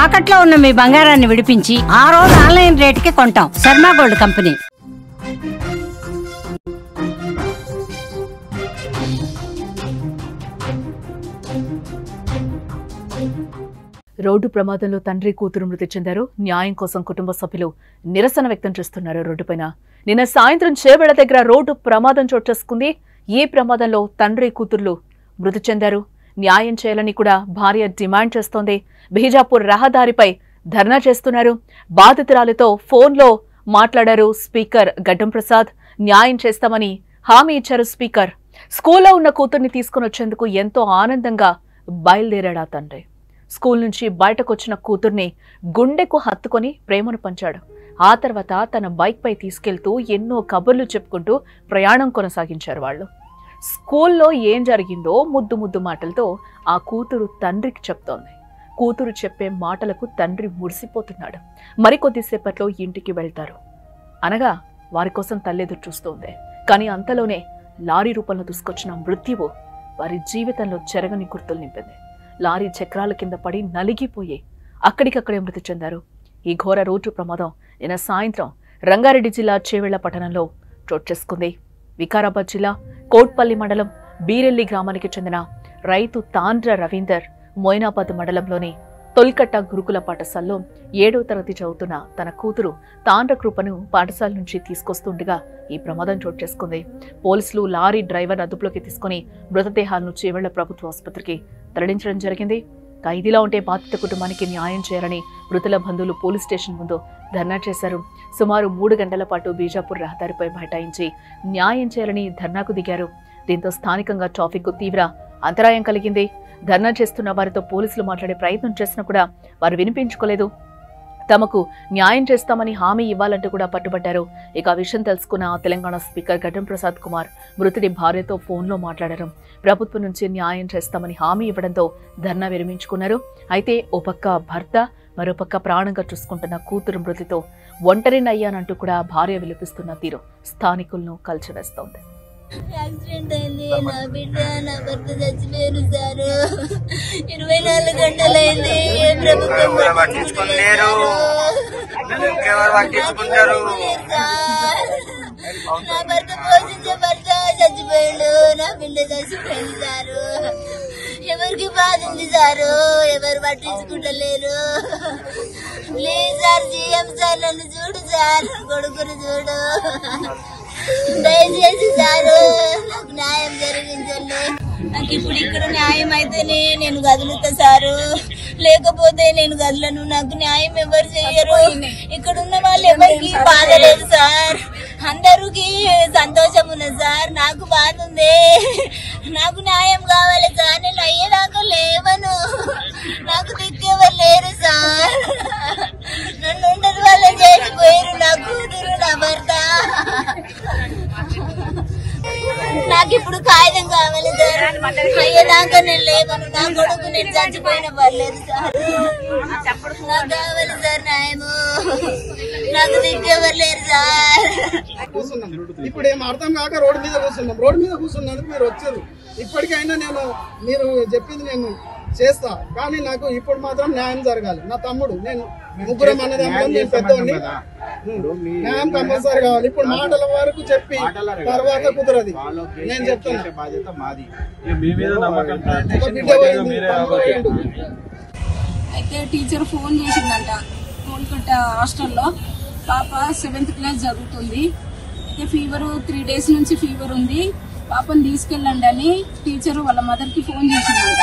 తాకట్లో ఉన్న మీ బంగారాన్ని విడిపించి ఆ రోజు ఆన్లైన్ రేటుకి కొంటాం. Sharma gold company. రోడ్డు ప్రమాదంలో తండ్రి కూతురు మృతి చెందారు. న్యాయం కోసం కుటుంబ సభ్యులు నిరసన వ్యక్తం చేస్తున్నారు. రోడ్డుపైన నిన్న సాయంత్రం చేవెళ్ల దగ్గర రోడ్డు ప్రమాదం చోటు చేసుకుంది. ఈ ప్రమాదంలో తండ్రి కూతుర్లు మృతి చెందారు. న్యాయం చేయాలని కూడా భార్య డిమాండ్ చేస్తోంది. బీజాపూర్ రహదారిపై ధర్నా చేస్తున్నారు. బాధితురాలితో ఫోన్లో మాట్లాడారు స్పీకర్ గడ్డం ప్రసాద్. న్యాయం చేస్తామని హామీ ఇచ్చారు స్పీకర్. స్కూల్లో ఉన్న కూతుర్ని తీసుకుని వచ్చేందుకు ఎంతో ఆనందంగా బయలుదేరాడు ఆ తండ్రి. స్కూల్ నుంచి బయటకొచ్చిన కూతుర్ని గుండెకు హత్తుకొని ప్రేమను పంచాడు. ఆ తర్వాత తన బైక్ పై తీసుకెళ్తూ ఎన్నో కబుర్లు చెప్పుకుంటూ ప్రయాణం కొనసాగించారు వాళ్ళు. స్కూల్లో ఏం జరిగిందో ముద్దు ముద్దు మాటలతో ఆ కూతురు తండ్రికి చెప్తోంది. కూతురు చెప్పే మాటలకు తండ్రి మురిసిపోతున్నాడు. మరికొద్దిసేపట్లో ఇంటికి వెళ్తారు అనగా వారి కోసం తల్లెదురు చూస్తోంది. కానీ అంతలోనే లారీ రూపంలో దూసుకొచ్చిన మృత్యువు వారి జీవితంలో చెరగని గుర్తులు నింపింది. లారీ చక్రాల కింద పడి నలిగిపోయి అక్కడికక్కడే మృతి చెందారు. ఈ ఘోర రోడ్డు ప్రమాదం నిన్న సాయంత్రం రంగారెడ్డి జిల్లా చేవెళ్ల పట్టణంలో చోటు చేసుకుంది. వికారాబాద్ జిల్లా కోట్పల్లి మండలం బీరెల్లి గ్రామానికి చెందిన రైతు తాండ్ర రవీందర్ మొయినాబాద్ మండలంలోని తొల్కట్ట గురుకుల పాఠశాలలో 7వ తరగతి చదువుతున్న తన కూతురు తాండ్ర కృపను పాఠశాల నుంచి తీసుకొస్తుండగా ఈ ప్రమాదం చోటు చేసుకుంది. పోలీసులు లారీ డ్రైవర్ అదుపులోకి తీసుకుని మృతదేహాలను చేవెళ్ల ప్రభుత్వ ఆసుపత్రికి తరలించడం జరిగింది. ఖైదీలా ఉంటే బాధిత కుటుంబానికి న్యాయం చేయాలని మృతుల బంధువులు పోలీస్ స్టేషన్ ముందు ధర్నా చేశారు. సుమారు 3 గంటల పాటు బీజాపూర్ రహదారిపై బైఠాయించి న్యాయం చేయాలని ధర్నాకు దిగారు. దీంతో స్థానికంగా ట్రాఫిక్ కు తీవ్ర అంతరాయం కలిగింది. ధర్నా చేస్తున్న వారితో పోలీసులు మాట్లాడే ప్రయత్నం చేసినా కూడా వారు వినిపించుకోలేదు. తమకు న్యాయం చేస్తామని హామీ ఇవ్వాలంటూ కూడా పట్టుబట్టారు. ఇక ఆ విషయం తెలుసుకున్న తెలంగాణ స్పీకర్ గడ్డం ప్రసాద్ కుమార్ మృతుడి భార్యతో ఫోన్లో మాట్లాడారు. ప్రభుత్వం నుంచి న్యాయం చేస్తామని హామీ ఇవ్వడంతో ధర్నా విరమించుకున్నారు. అయితే ఓ పక్క భర్త, మరోపక్క ప్రాణంగా చూసుకుంటున్న కూతురు మృతితో ఒంటరినయ్యానంటూ కూడా భార్య విలపిస్తున్న తీరు స్థానికులను కలిచివేస్తోంది. యాక్సిడెంట్ అయింది. నా బిడ్డ నా భర్త చచ్చిపోయారు సార్. 24 గంటలైంది. ఏ ప్రభుత్వం పట్టించుకోలేరు. నా భర్త పోషించే భర్త చచ్చిపోయాడు. నా బిడ్డ చచ్చిపోయింది సారు. ఎవరికి బాధ ఉంది సారు, ఎవరు పట్టించుకుంటలేరు. ప్లీజ్ సార్, సీఎం సార్ నన్ను చూడు సార్, కొడుకును చూడు, దయచేసి సారు నాకు న్యాయం జరిగించండి. నాకు ఇప్పుడు ఇక్కడ న్యాయం అయితేనే నేను కదులుతా సారు, లేకపోతే నేను కదలను. నాకు న్యాయం ఎవరు చెయ్యరు. ఇక్కడ ఉన్న వాళ్ళు ఎవరికి బాధ లేదు సార్, అందరికి సంతోషం ఉన్నది సార్. నాకు బాధ ఉంది, నాకు న్యాయం కావాలి సార్. నేను అయ్యేదాకా లేవను, నాకు దిక్కెవరు లేరు సార్. నన్ను ఉండదు వల్ల చేసిపోయారు నా కూతురు, నా భర్త. నాకు ఇప్పుడు కాగితం కావాలి సార్. అయ్యేదాకా నేను లేవను. నా కొడుకు నేను చచ్చిపోయిన పర్లేదు సార్. నాకు కావాలి సార్ న్యాయము. నాకు దిక్కెవరు లేరు సార్. ఇప్పుడు ఏం అర్థం కాక రోడ్డు మీద కూర్చున్నాం. రోడ్డు మీద కూర్చున్నందుకు మీరు వచ్చారు. ఇప్పటికైనా నేను మీరు చెప్పింది నేను చేస్తా, కానీ నాకు ఇప్పుడు మాత్రం న్యాయం జరగాలి. నా తమ్ముడు, నేను ముగ్గురం అన్నదమ్ములం, నేను పెద్దోడిని. న్యాయం కంపల్సరీ కావాలి. ఇప్పుడు మాటల వరకు చెప్పి తర్వాత కుదరది. నేను చెప్తాను. అయితే టీచర్ ఫోన్ చేసిందంట. కోల్కతా హాస్టల్లో పాప 7th క్లాస్ చదువుతుంది. అయితే ఫీవర్ 3 days నుంచి ఫీవర్ ఉంది, పాపను తీసుకెళ్ళండి అని టీచర్ వాళ్ళ మదర్కి ఫోన్ చేసిందంట.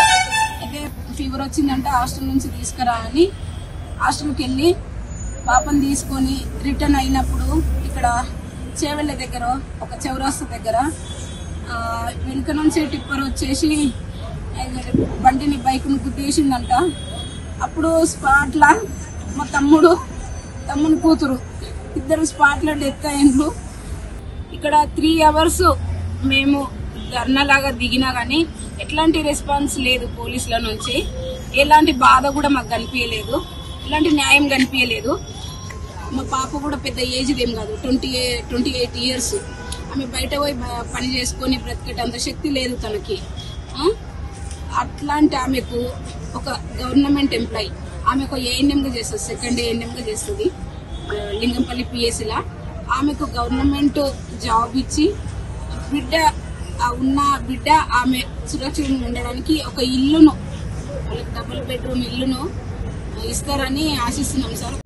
అయితే ఫీవర్ వచ్చిందంట, హాస్టల్ నుంచి తీసుకురా అని హాస్టల్కి వెళ్ళి పాపను తీసుకొని రిటర్న్ అయినప్పుడు ఇక్కడ చేవెళ్ళ దగ్గర ఒక చౌరాస్తా దగ్గర వెనుక నుంచి టిప్పర్ వచ్చేసి బండిని బైక్ను గుద్దేసిందంట. అప్పుడు స్పాట్లా మా తమ్ముని కూతురు ఇద్దరు స్పాట్లో డెత్ అయ్యిండ్రు. ఇక్కడ 3 hours మేము ధర్నాలాగా దిగినా కానీ ఎట్లాంటి రెస్పాన్స్ లేదు పోలీసుల నుంచి. ఎలాంటి బాధ కూడా మాకు కనిపించలేదు, ఎలాంటి న్యాయం కనిపించలేదు. మా పాప కూడా పెద్ద ఏజ్ ఏం కాదు, 28 years. ఆమె బయట పోయి పని చేసుకొని బ్రతికేటంత శక్తి లేదు తనకి. అట్లాంటి ఆమెకు ఒక గవర్నమెంట్ ఎంప్లాయీ ఆమె ఒక ఏఎన్ఎంగా చేస్తుంది, సెకండ్ ఏఎన్ఎంగా చేస్తుంది లింగంపల్లి పిఎస్సిలా. ఆమెకు గవర్నమెంట్ జాబ్ ఇచ్చి బిడ్డ ఆమె సురక్షితంగా ఉండడానికి ఒక ఇల్లును, వాళ్ళకి డబుల్ బెడ్రూమ్ ఇల్లును ఇస్తారని ఆశిస్తున్నాం సార్.